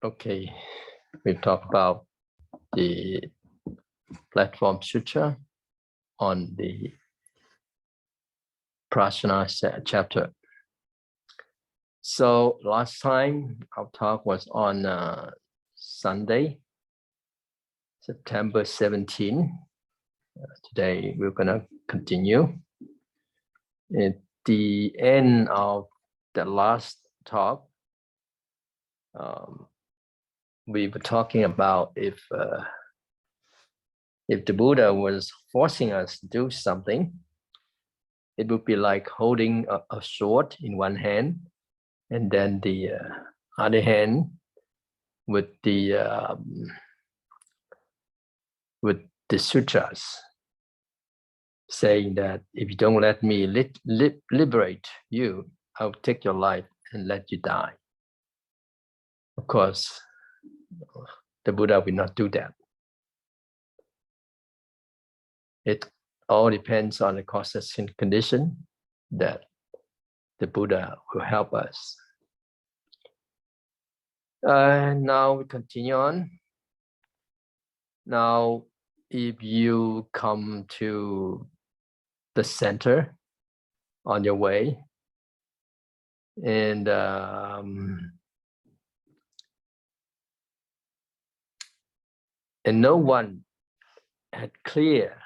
Okay, we talked about the platform Sutra on the Prajna chapter. So last time our talk was on Sunday, September 17. Today we're gonna continue. At the end of the last talk, we were talking about if the Buddha was forcing us to do something, it would be like holding a sword in one hand, and then the other hand with the sutras, saying that if you don't let me liberate you, I'll take your life and let you die. Of course, the Buddha will not do that. It all depends on the causes and condition that the Buddha will help us. Now we continue on. Now, if you come to the center on your way, and no one had cleared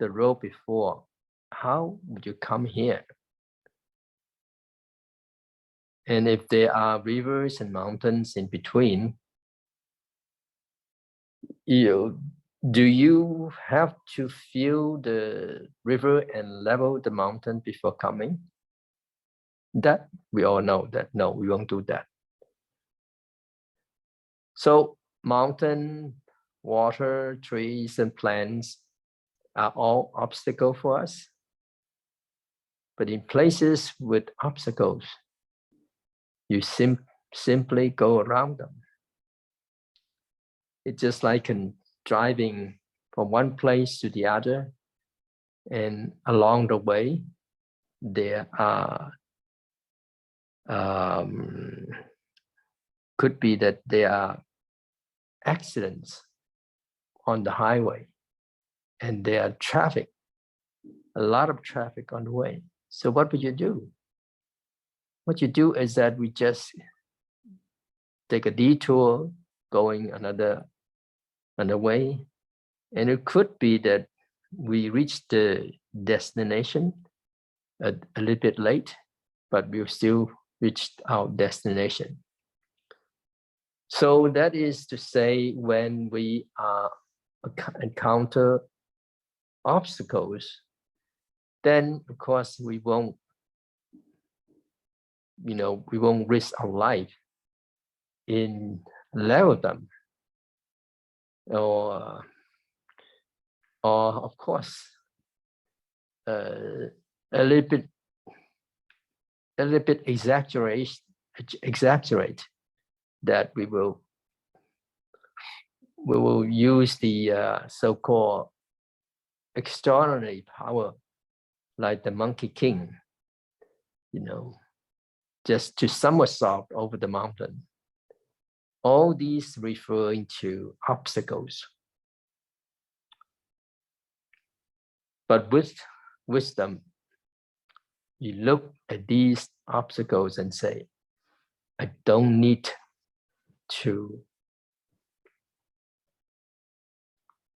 the road before, how would you come here? And if there are rivers and mountains in between, do you have to feel the river and level the mountain before coming? That we all know that no, we won't do that. So mountain, water, trees, and plants are all obstacles for us. But in places with obstacles, you simply go around them. It's just like driving from one place to the other, and along the way, there are could be that there are accidents on the highway, and there are traffic, a lot of traffic on the way. So what would you do? What you do is that we just take a detour going another way, and it could be that we reach the destination a little bit late, but we'll still reach our destination. So that is to say, when we encounter obstacles, then of course we won't risk our life in level them, or of course a little bit exaggerate that we will use the so-called extraordinary power, like the Monkey King, just to somersault over the mountain. All these referring to obstacles. But with wisdom, you look at these obstacles and say, I don't need to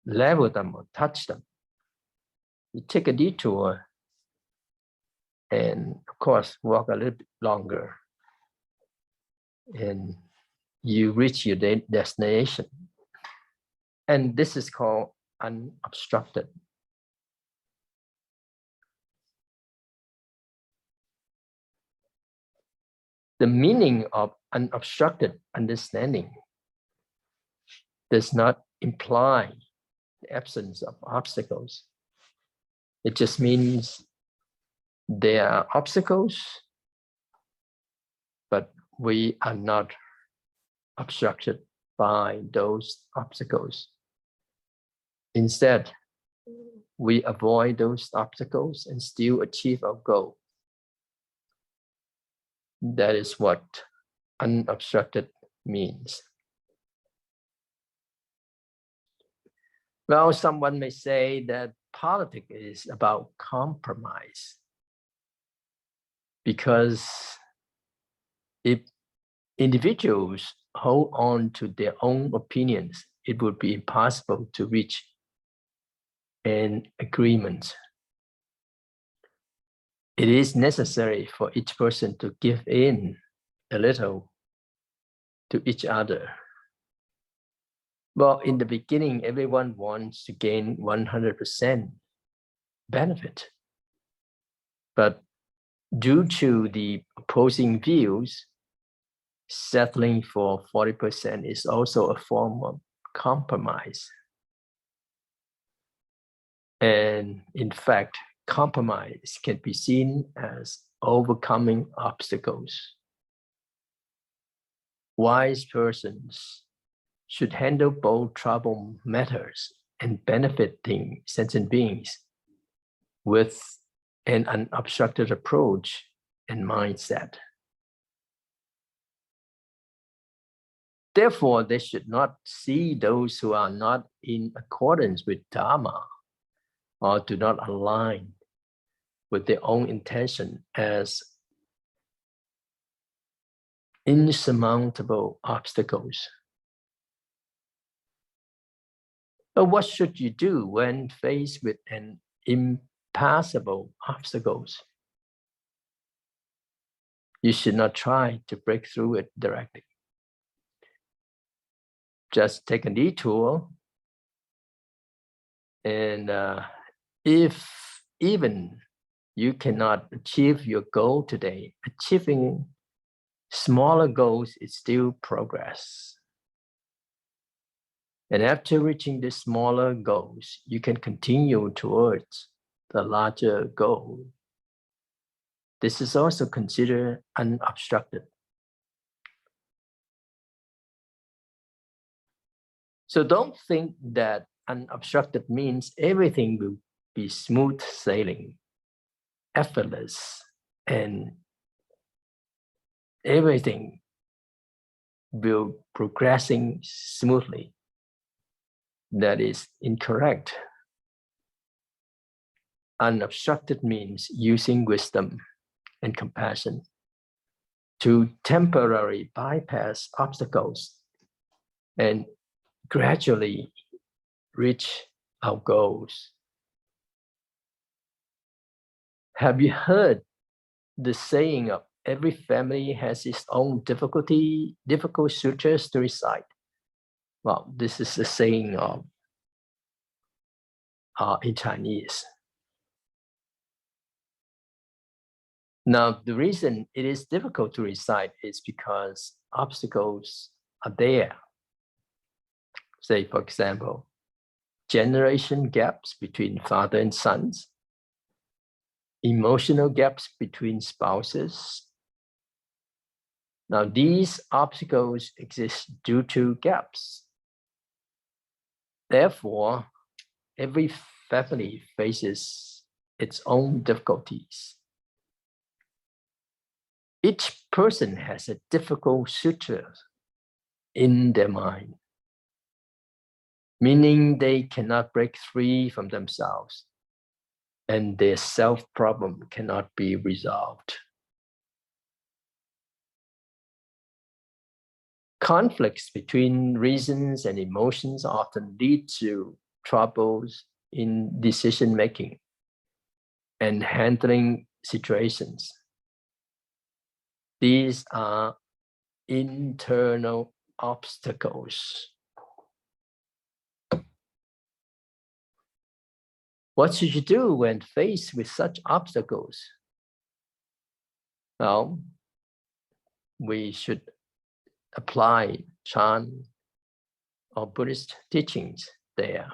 level them or touch them. You take a detour and of course walk a little bit longer, and you reach your destination. And this is called unobstructed. The meaning of unobstructed understanding does not imply the absence of obstacles. It just means there are obstacles, but we are not obstructed by those obstacles. Instead, we avoid those obstacles and still achieve our goal. That is what unobstructed means. Well, someone may say that politics is about compromise, because if individuals hold on to their own opinions, it would be impossible to reach an agreement. It is necessary for each person to give in a little to each other. Well, in the beginning, everyone wants to gain 100% benefit. But due to the opposing views, settling for 40% is also a form of compromise. And in fact, compromise can be seen as overcoming obstacles. Wise persons should handle both troubled matters and benefiting sentient beings with an unobstructed approach and mindset. Therefore, they should not see those who are not in accordance with Dharma or do not align with their own intention as insurmountable obstacles. But what should you do when faced with an impassable obstacles? You should not try to break through it directly. Just take a detour, and if even you cannot achieve your goal today, achieving smaller goals is still progress. And after reaching the smaller goals, you can continue towards the larger goal. This is also considered unobstructed. So don't think that unobstructed means everything will be smooth sailing, effortless, and everything will progressing smoothly. That is incorrect. Unobstructed means using wisdom and compassion to temporarily bypass obstacles and gradually reach our goals. Have you heard the saying of every family has its own difficult sutras to recite? Well, this is the saying of in Chinese. Now, the reason it is difficult to recite is because obstacles are there. Say, for example, generation gaps between father and sons, emotional gaps between spouses. Now, these obstacles exist due to gaps. Therefore, every family faces its own difficulties. Each person has a difficult sutra in their mind, meaning they cannot break free from themselves, and their self-problem cannot be resolved. Conflicts between reasons and emotions often lead to troubles in decision-making and handling situations. These are internal obstacles. What should you do when faced with such obstacles? Well, we should apply Chan or Buddhist teachings there.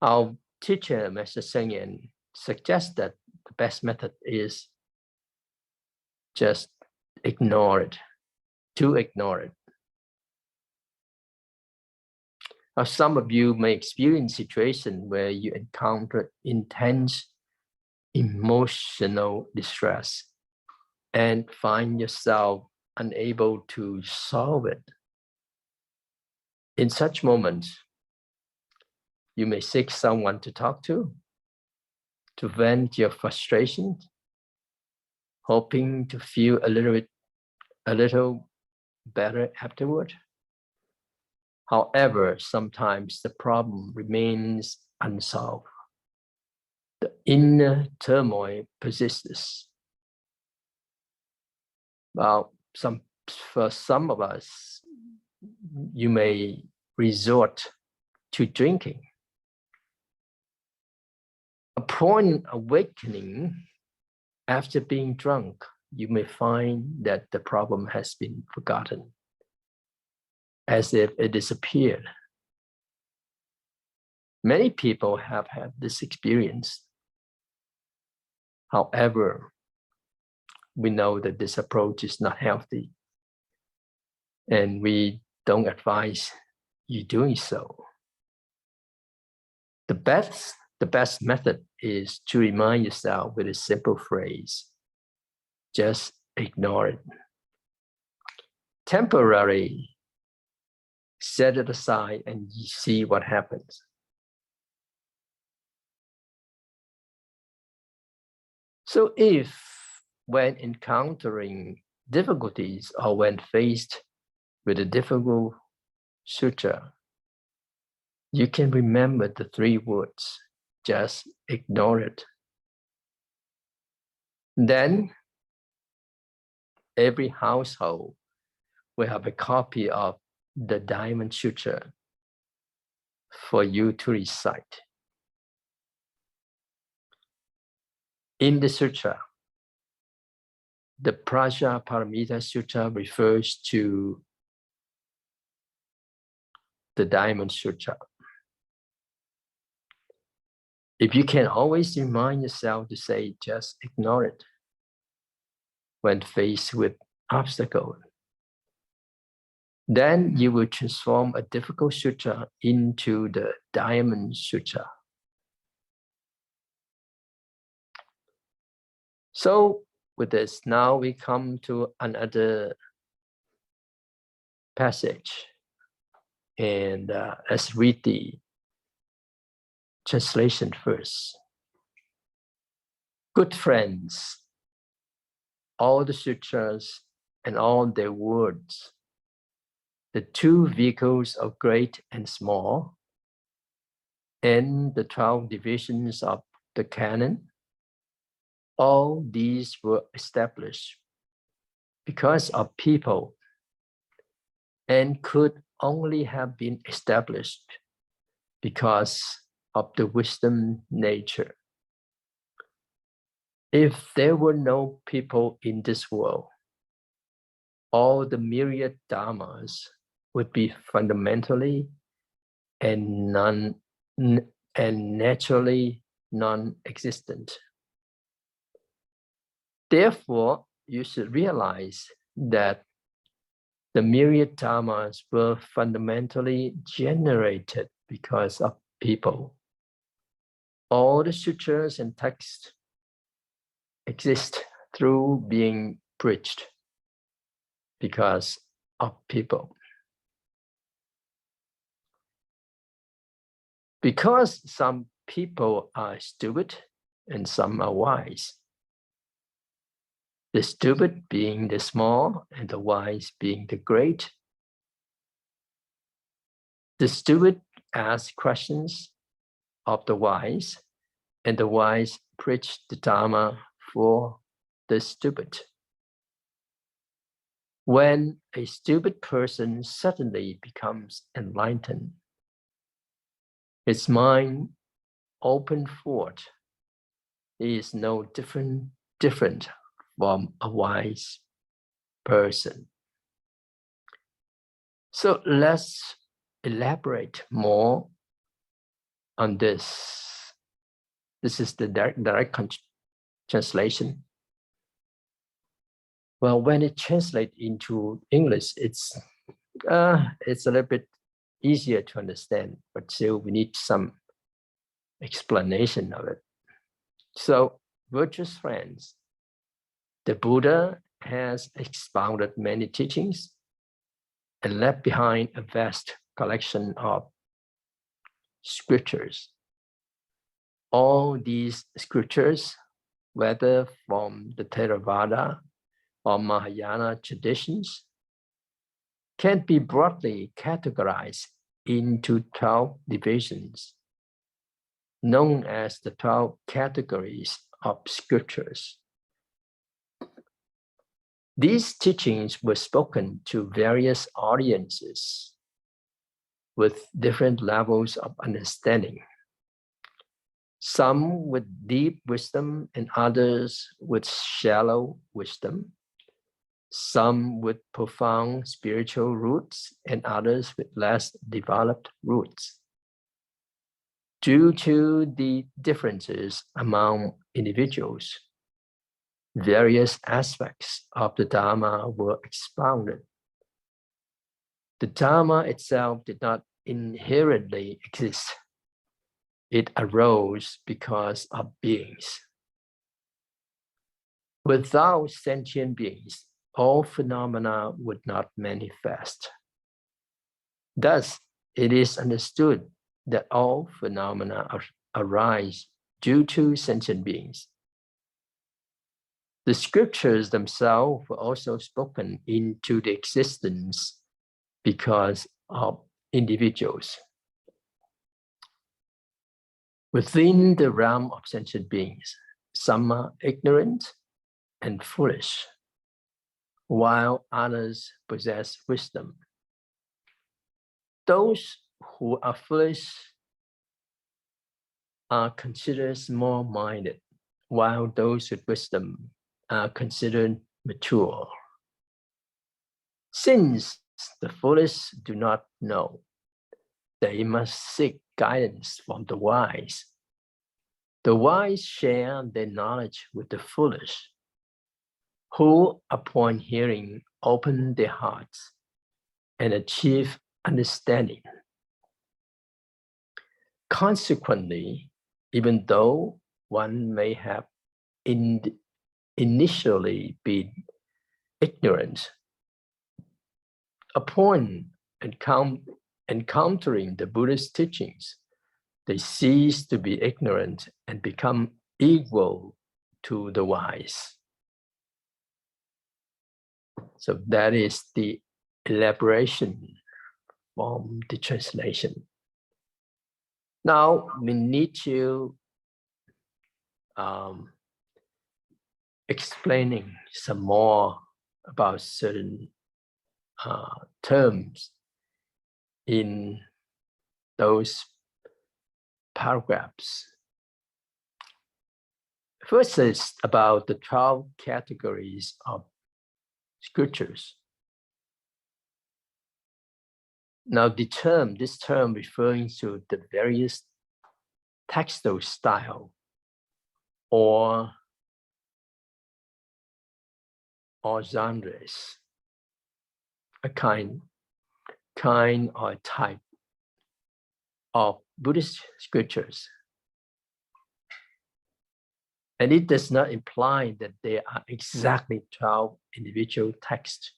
Our teacher, Master Seng Yen, suggests that the best method is just ignore it, to ignore it. Now, some of you may experience situations where you encounter intense emotional distress and find yourself unable to solve it. In such moments, You may seek someone to talk to vent your frustration, hoping to feel a little better afterward. However, sometimes the problem remains unsolved. The inner turmoil persists. Well, for some of us, you may resort to drinking. Upon awakening, after being drunk, you may find that the problem has been forgotten, as if it disappeared. Many people have had this experience. However, we know that this approach is not healthy, and we don't advise you doing so. The best method is to remind yourself with a simple phrase: just ignore it. Temporarily set it aside and see what happens. So if, when encountering difficulties or when faced with a difficult sutra, you can remember the 3 words, just ignore it. Then every household will have a copy of the Diamond Sutra for you to recite. In the sutra, the Prajnaparamita Sutra refers to the Diamond Sutra. If you can always remind yourself to say, just ignore it when faced with obstacles, then you will transform a difficult sutra into the Diamond Sutra. So with this, now we come to another passage, and let's read the translation first. Good friends, all the sutras and all their words, the 2 vehicles of great and small, and the 12 divisions of the canon, all these were established because of people and could only have been established because of the wisdom nature. If there were no people in this world, all the myriad dharmas would be fundamentally and naturally non-existent. Therefore, you should realize that the myriad dharmas were fundamentally generated because of people. All the sutras and texts exist through being preached because of people. Because some people are stupid and some are wise. The stupid being the small and the wise being the great. The stupid ask questions of the wise, and the wise preach the Dharma for the stupid. When a stupid person suddenly becomes enlightened, his mind opened forth, he is no different from a wise person. So let's elaborate more on this. This is the direct translation. Well, when it translates into English, it's a little bit easier to understand, but still we need some explanation of it. So, virtuous friends, the Buddha has expounded many teachings and left behind a vast collection of scriptures. All these scriptures, whether from the Theravada or Mahayana traditions, can be broadly categorized into 12 divisions, known as the 12 categories of scriptures. These teachings were spoken to various audiences with different levels of understanding, some with deep wisdom and others with shallow wisdom, some with profound spiritual roots and others with less developed roots. Due to the differences among individuals, various aspects of the Dharma were expounded. The Dharma itself did not inherently exist. It arose because of beings. Without sentient beings, all phenomena would not manifest. Thus, it is understood that all phenomena arise due to sentient beings. The scriptures themselves were also spoken into the existence because of individuals. Within the realm of sentient beings, some are ignorant and foolish, while others possess wisdom. Those who are foolish are considered small-minded, while those with wisdom are considered mature. Since the foolish do not know, they must seek guidance from the wise. The wise share their knowledge with the foolish, who upon hearing open their hearts and achieve understanding. Consequently, even though one may have initially been ignorant, upon encountering the Buddhist teachings, they cease to be ignorant and become equal to the wise. So that is the elaboration from the translation. Now we need to explaining some more about certain terms in those paragraphs. First is about the 12 categories of scriptures. Now this term referring to the various textual style or genres, a kind or type of Buddhist scriptures. And it does not imply that there are exactly 12 individual texts.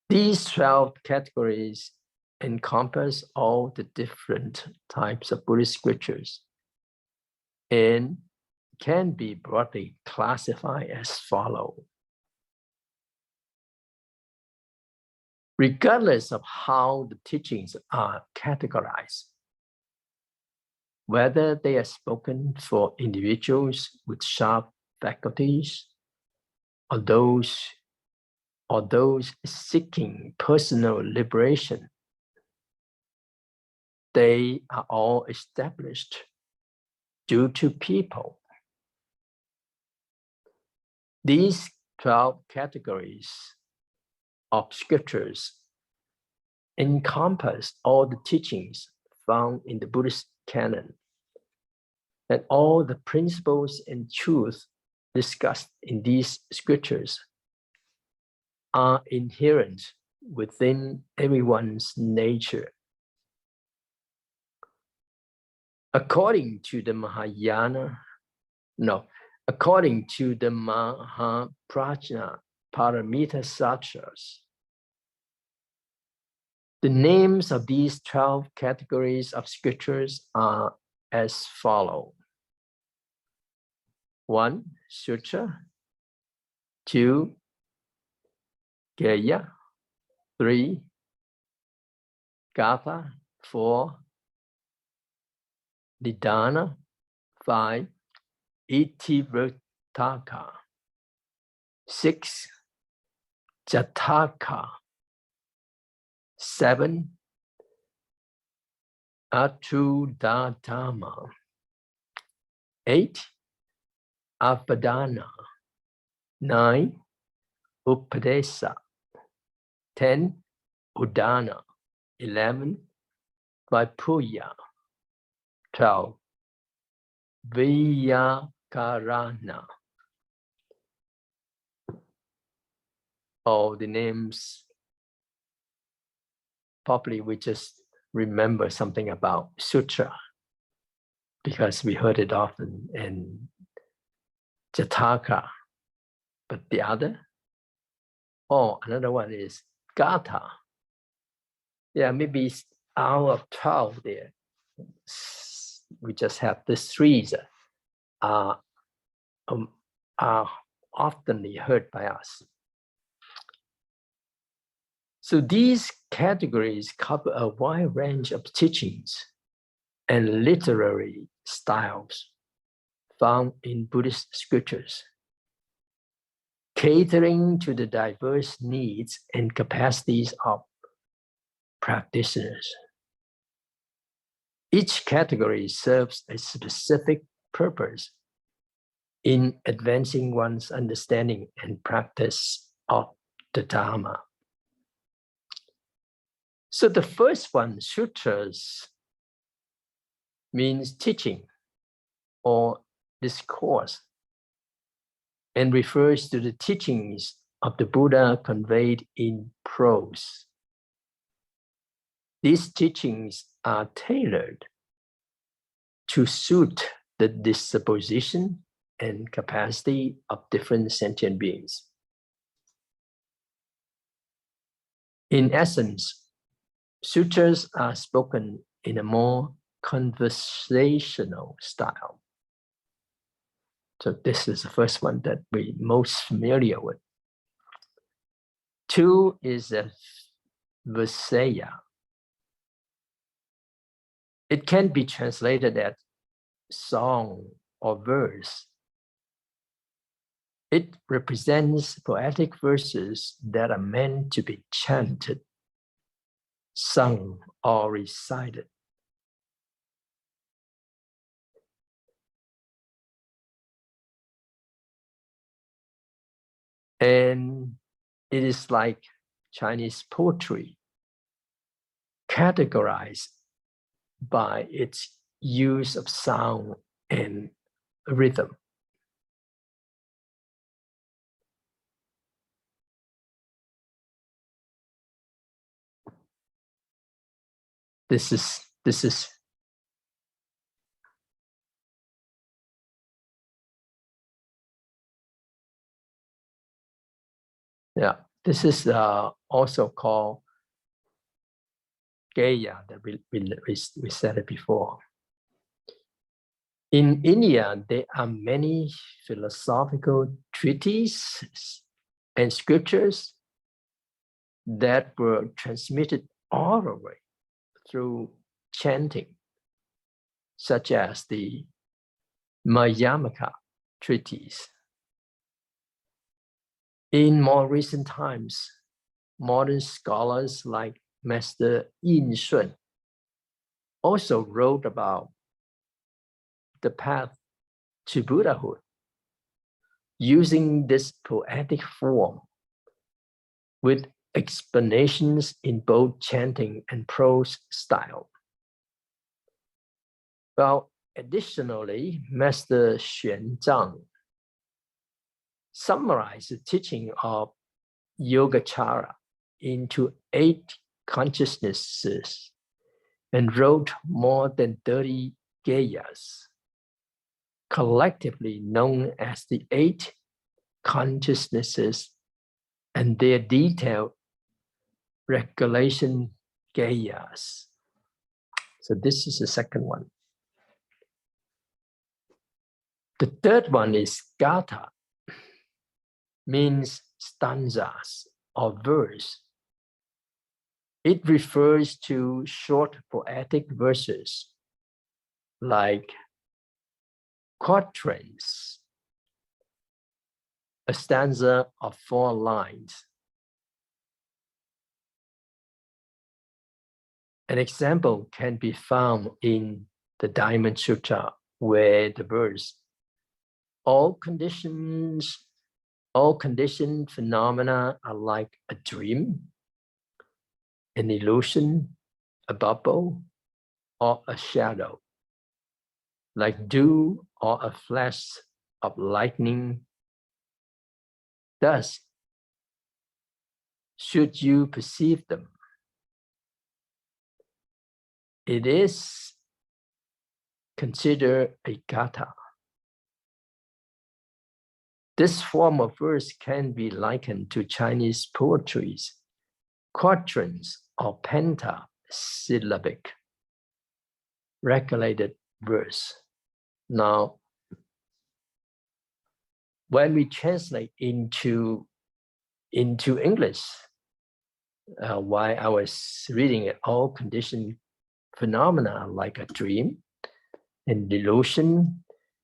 These 12 categories encompass all the different types of Buddhist scriptures and can be broadly classified as follows. Regardless of how the teachings are categorized, whether they are spoken for individuals with sharp faculties or those seeking personal liberation, they are all established due to people. These 12 categories of scriptures encompass all the teachings found in the Buddhist canon, and all the principles and truths discussed in these scriptures are inherent within everyone's nature. According to the Mahaprajna Paramita Sutras, The names of these 12 categories of scriptures are as follow. 1. Sutra. 2. Gaya. 3. Gatha. 4. Nidana. 5. Itivrtaka. 6. Jataka. 7. Atudadama. 8. Apadana. 9. Upadesa. 10. Udana. 11. Vaipuya. 12. Vyakarana. All the names, probably we just remember something about Sutra because we heard it often in Jataka. But the other, another one is Gatha. Yeah, maybe out of 12 there, we just have the 3 are often heard by us. So these categories cover a wide range of teachings and literary styles found in Buddhist scriptures, catering to the diverse needs and capacities of practitioners. Each category serves a specific purpose in advancing one's understanding and practice of the Dharma. So the first one, sutras, means teaching or discourse and refers to the teachings of the Buddha conveyed in prose. These teachings are tailored to suit the disposition and capacity of different sentient beings. In essence, sutras are spoken in a more conversational style. So this is the first one that we're most familiar with. 2 is a Visaya. It can be translated as song or verse. It represents poetic verses that are meant to be chanted, sung, or recited. And it is like Chinese poetry, categorized by its use of sound and rhythm. This is yeah, this is also called Gaya, that we said it before. In India, there are many philosophical treatises and scriptures that were transmitted orally through chanting, such as the Mayamaka treatise. In more recent times, modern scholars like Master Yin Shun also wrote about the path to Buddhahood using this poetic form with explanations in both chanting and prose style. Well, additionally, Master Xuan Zhang summarized the teaching of Yogacara into 8 consciousnesses and wrote more than 30 Gayas, collectively known as the 8 consciousnesses, and their detailed regulation Gayas. So this is the second one. The third one is Gatha, means stanzas or verse. It refers to short poetic verses like quatrains, a stanza of 4 lines. An example can be found in the Diamond Sutra, where the verse, all conditioned phenomena are like a dream, an illusion, a bubble, or a shadow, like dew or a flash of lightning. Thus, should you perceive them, it is considered a gatha. This form of verse can be likened to Chinese poetry's quatrains or pentasyllabic regulated verse. Now, when we translate into English, while I was reading it, all conditioned phenomena like a dream, an illusion,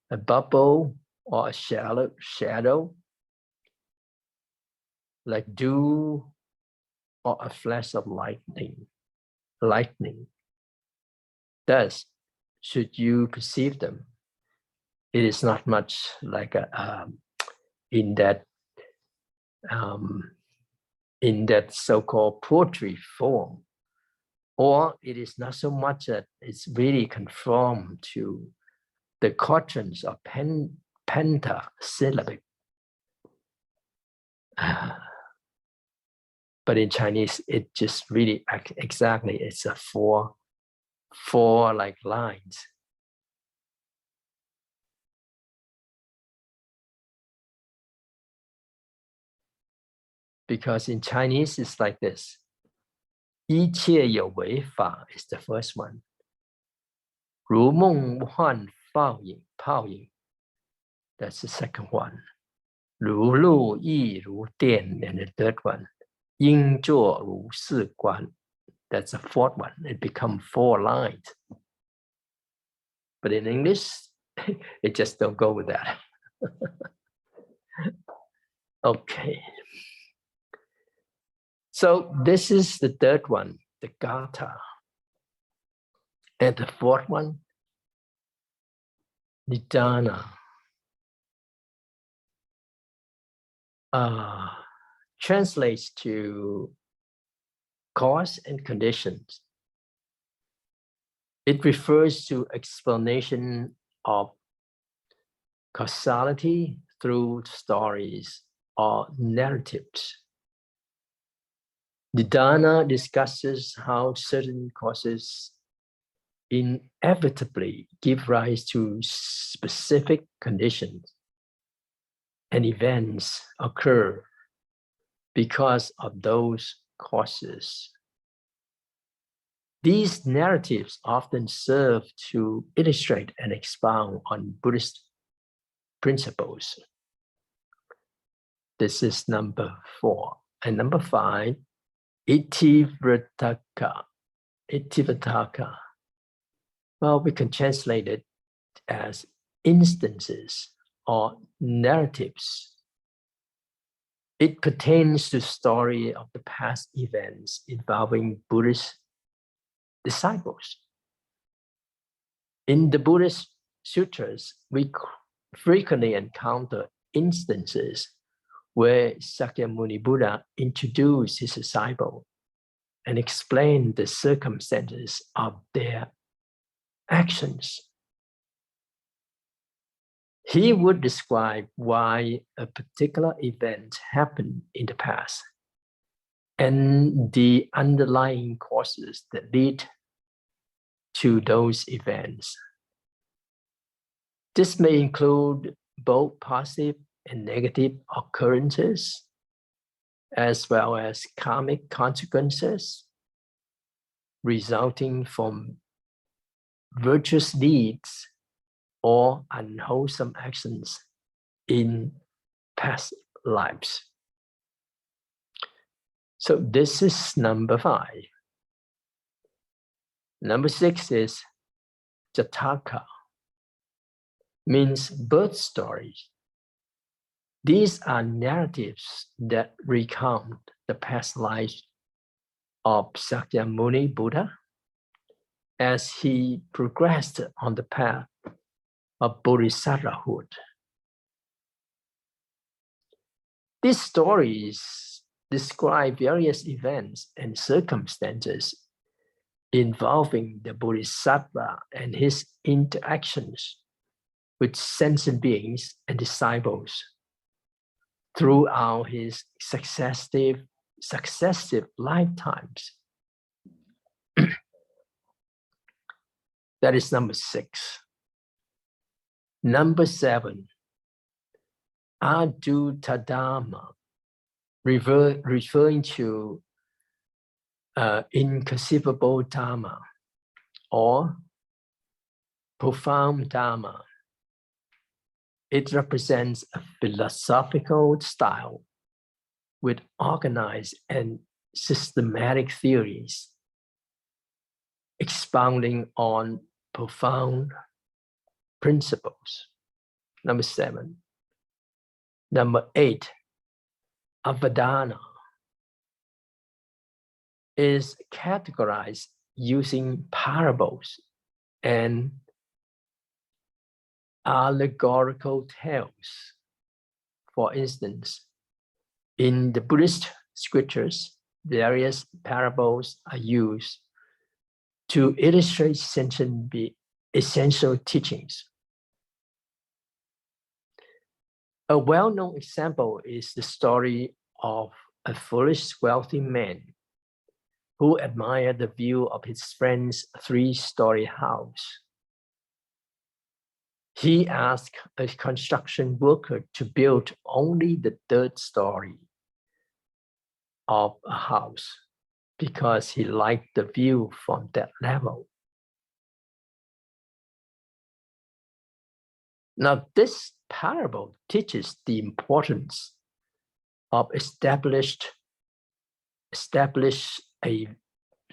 a bubble, or a shadow, like dew or a flash of lightning. Thus, should you perceive them, it is not much like in that so-called poetry form, or it is not so much that it's really conformed to the quatrains of pentasyllabic. But in Chinese, it just really exactly, it's a four like lines. Because in Chinese, it's like this. 一切有为法 is the first one. 如梦幻泡影 that's the second one. 如露亦如电 and the third one. 应作如是观 that's the fourth one. It becomes 4 lines. But in English, it just don't go with that. Okay. So this is the third one, the gatha. And the fourth one, nidana. Translates to cause and conditions. It refers to explanation of causality through stories or narratives. Nidana discusses how certain causes inevitably give rise to specific conditions, and events occur because of those causes. These narratives often serve to illustrate and expound on Buddhist principles. This is number 4. And number 5, Itivataka. Well, we can translate it as instances or narratives. It pertains to the story of the past events involving Buddhist disciples. In the Buddhist sutras, we frequently encounter instances where Sakyamuni Buddha introduced his disciple and explained the circumstances of their actions. He would describe why a particular event happened in the past and the underlying causes that lead to those events. This may include both positive and negative occurrences, as well as karmic consequences resulting from virtuous deeds or unwholesome actions in past lives. So this is number 5. Number 6 is Jataka, means birth stories. These are narratives that recount the past lives of Sakyamuni Buddha as he progressed on the path of bodhisattvahood. These stories describe various events and circumstances involving the bodhisattva and his interactions with sentient beings and disciples throughout his successive lifetimes. That is number 6. Number 7, Adutta Dharma, referring to inconceivable Dharma or profound Dharma. It represents a philosophical style with organized and systematic theories, expounding on profound principles. Number 7. Number 8, Avadana, is categorized using parables and allegorical tales. For instance, in the Buddhist scriptures, various parables are used to illustrate essential teachings. A well-known example is the story of a foolish wealthy man who admired the view of his friend's 3-story house. He asked a construction worker to build only the 3rd story of a house because he liked the view from that level. Now, this parable teaches the importance of establish a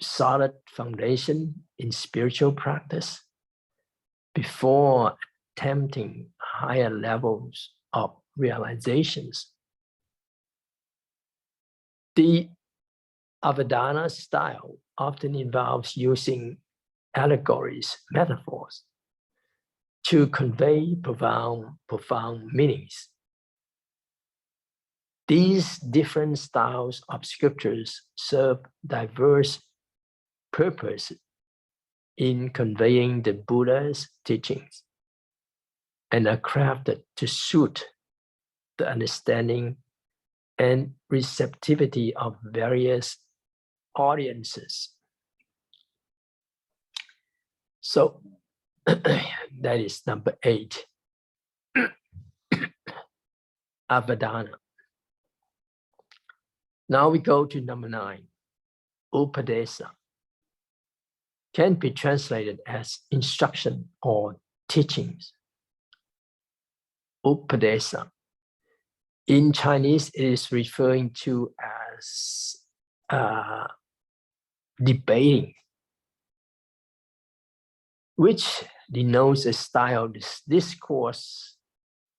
solid foundation in spiritual practice before attempting higher levels of realizations. The Avadana style often involves using allegories, metaphors, to convey profound meanings. These different styles of scriptures serve diverse purposes in conveying the Buddha's teachings and are crafted to suit the understanding and receptivity of various audiences. So that is number 8, Avadana. Now we go to number 9, Upadesa. Can be translated as instruction or teachings. Upadesa. In Chinese, it is referring to as debating, which denotes a style of discourse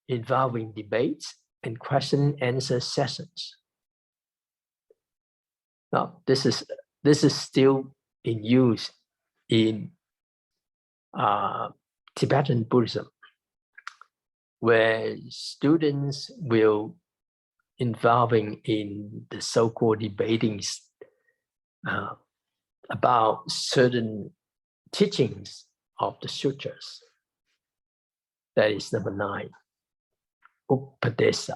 involving debates and question-answer sessions. Now, this is still in use in Tibetan Buddhism, where students will involving in the so-called debatings about certain teachings of the sutras. That is number 9, Upadesa.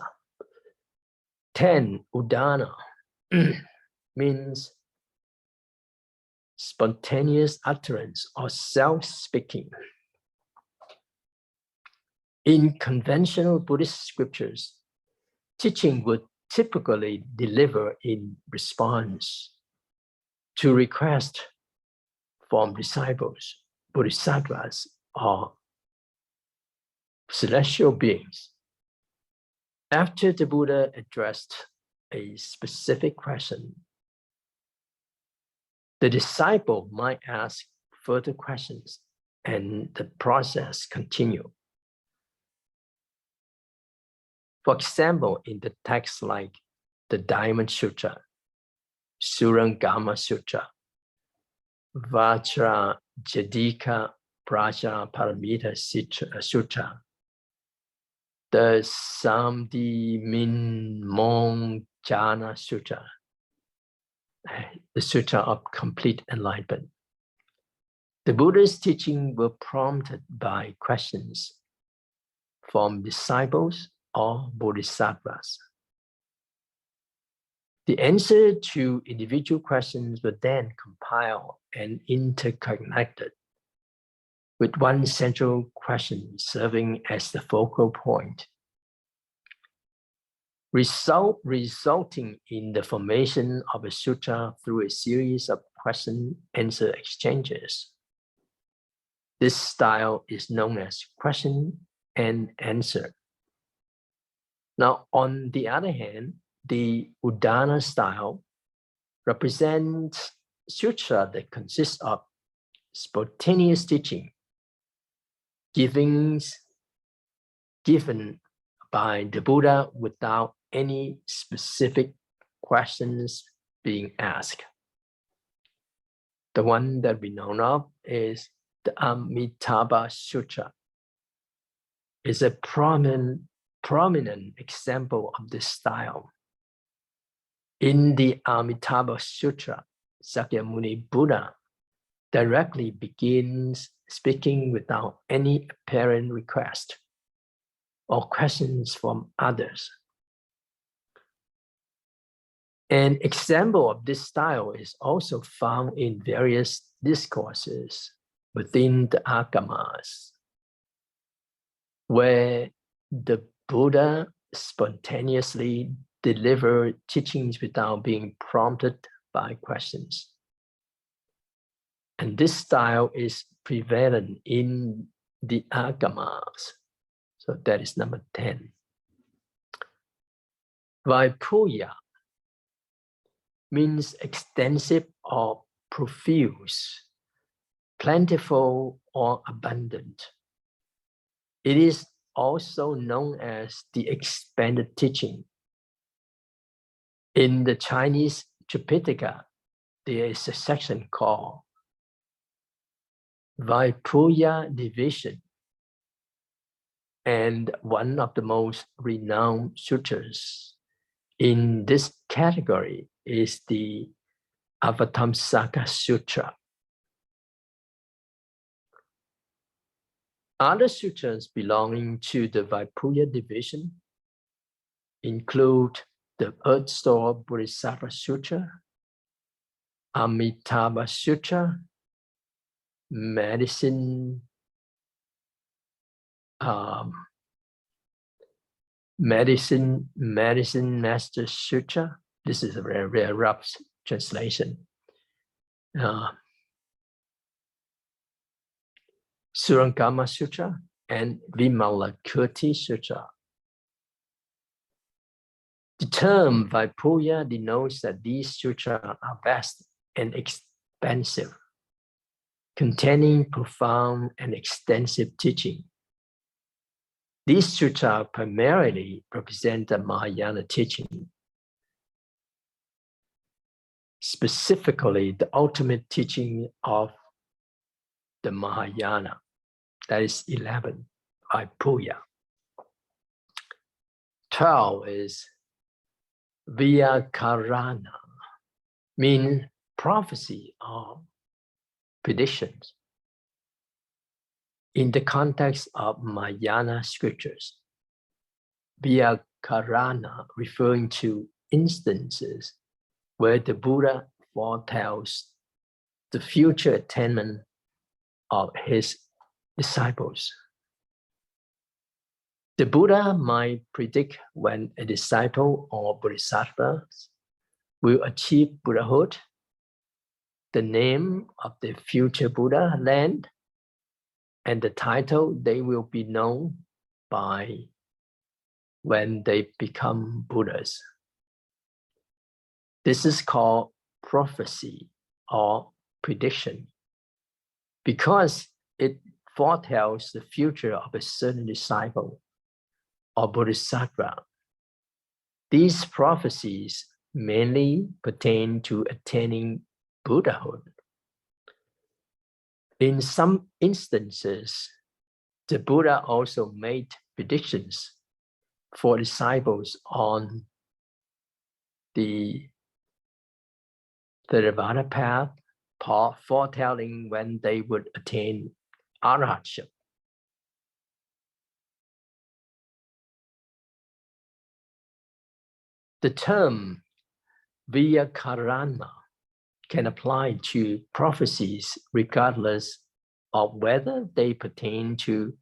10, Udana, means spontaneous utterance or self-speaking. In conventional Buddhist scriptures, teaching would typically deliver in response to request from disciples, bodhisattvas, or celestial beings. After the Buddha addressed a specific question, the disciple might ask further questions and the process continue. For example, in the text like the Diamond Sutra, Surangama Sutra, Vajrajadika Prajaparamita Sutra, the Samdhiminmong Sutra, the Sutra of Complete Enlightenment. The Buddha's teaching were prompted by questions from disciples or bodhisattvas. The answer to individual questions were then compiled and interconnected, with one central question serving as the focal point, resulting in the formation of a sutra through a series of question-answer exchanges. This style is known as question and answer. Now, on the other hand, the Udana style represents sutra that consists of spontaneous teaching, given by the Buddha without any specific questions being asked. The one that we know of is the Amitabha Sutra. It's a prominent example of this style. In the Amitabha Sutra, Sakyamuni Buddha directly begins speaking without any apparent request or questions from others. An example of this style is also found in various discourses within the Agamas, where the Buddha spontaneously delivered teachings without being prompted by questions. And this style is prevalent in the Agamas. So that is number 10. Vaipuya means extensive or profuse, plentiful or abundant. It is also known as the expanded teaching. In the Chinese Tripitaka, there is a section called Vaipuya Division, and one of the most renowned sutras in this category is the Avatamsaka Sutra. Other sutras belonging to the Vaipuya division include the Earth Store Bodhisattva Sutra, Amitabha Sutra, Medicine Master Sutra. This is a very rough translation. Surangama Sutra and Vimalakirti Sutra. The term Vaipuya denotes that these sutras are vast and expansive, containing profound and extensive teaching. These sutras primarily represent the Mahayana teaching, specifically the ultimate teaching of the Mahayana. That is 11, Vaipuya. 12 is Vyakarana, means prophecy or predictions. In the context of Mahayana scriptures, Vyakarana referring to instances where the Buddha foretells the future attainment of his disciples. The Buddha might predict when a disciple or bodhisattva will achieve Buddhahood, the name of the future Buddha land and the title they will be known by when they become Buddhas. This is called prophecy or prediction because it foretells the future of a certain disciple or bodhisattva. These prophecies mainly pertain to attaining Buddhahood. In some instances, the Buddha also made predictions for disciples on the Theravada path, foretelling when they would attain arhatship. The term Vyakarana can apply to prophecies regardless of whether they pertain to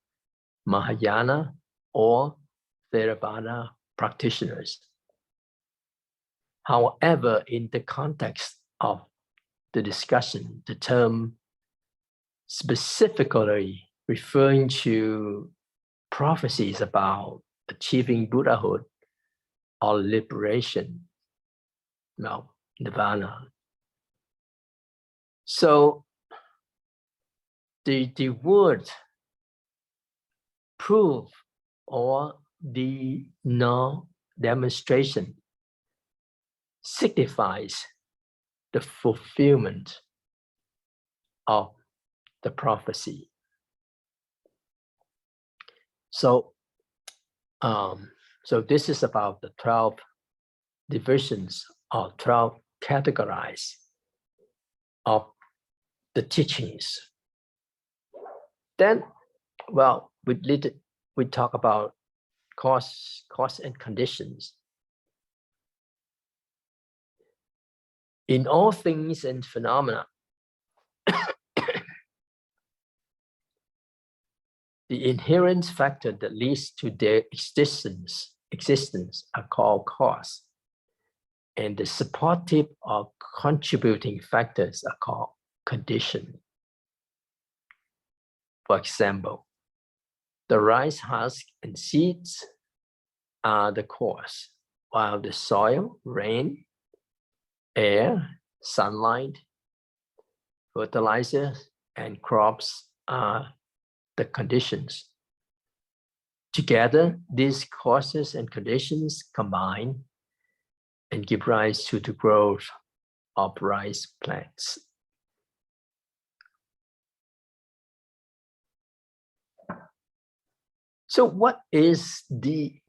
Mahayana or Theravada practitioners. However, in the context of the discussion, the term specifically referring to prophecies about achieving Buddhahood or liberation, nirvana. So the word proof or the demonstration signifies the fulfillment of the prophecy. So, so this is about the 12 divisions or 12 categories of the teachings. Then, well, we talk about cause and conditions. In all things and phenomena, the inherent factor that leads to their existence are called cause, and the supportive or contributing factors are called condition. For example, the rice husk and seeds are the cause, while the soil, rain, air, sunlight, fertilizer, and crops are the conditions. Together, these causes and conditions combine and give rise to the growth of rice plants. So what is the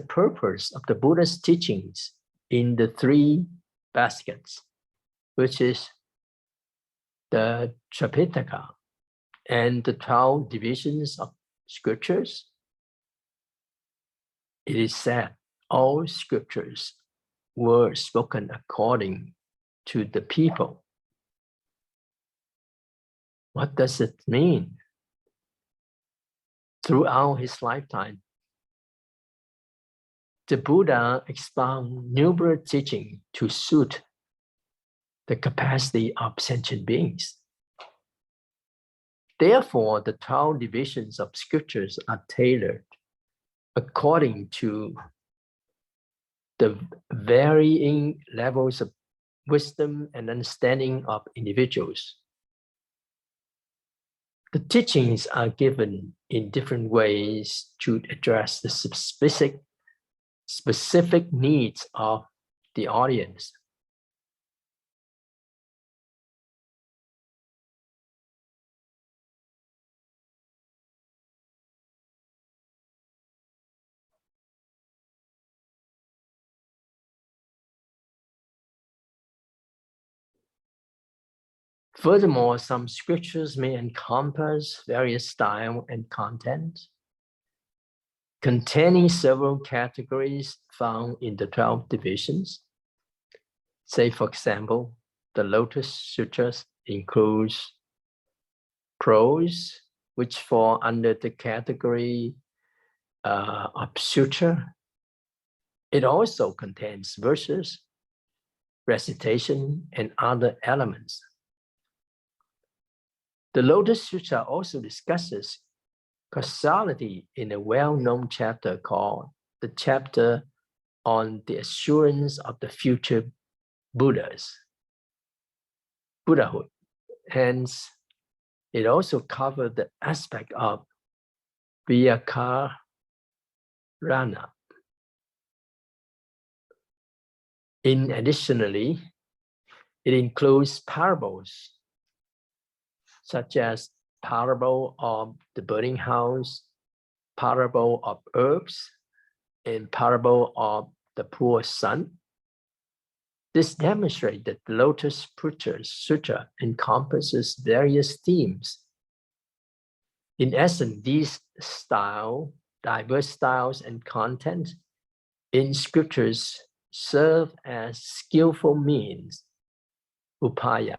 purpose of the Buddha's teachings in the 3 baskets, which is the Tripitaka and the 12 divisions of scriptures? It is said all scriptures were spoken according to the people. What does it mean? Throughout his lifetime, the Buddha expounded numerous teachings to suit the capacity of sentient beings. Therefore, the 12 divisions of scriptures are tailored according to the varying levels of wisdom and understanding of individuals. The teachings are given in different ways to address the specific needs of the audience. Furthermore, some scriptures may encompass various style and content, containing several categories found in the 12 divisions. Say, for example, the Lotus Sutras includes prose, which fall under the category of sutra. It also contains verses, recitation, and other elements. The Lotus Sutra also discusses causality in a well-known chapter called the chapter on the assurance of the future Buddhahood. Hence, it also covered the aspect of Vyakarana. Additionally, it includes parables such as parable of the burning house, parable of herbs, and parable of the poor son. This demonstrates that the Lotus Sutra encompasses various themes. In essence, these diverse styles and content in scriptures serve as skillful means, upaya,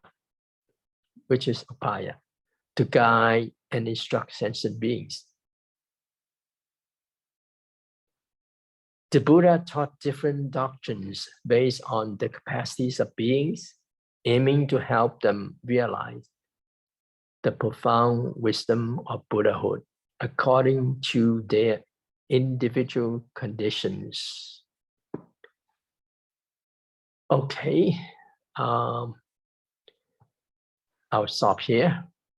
to guide and instruct sentient beings. The Buddha taught different doctrines based on the capacities of beings, aiming to help them realize the profound wisdom of Buddhahood according to their individual conditions. Okay, I'll stop here.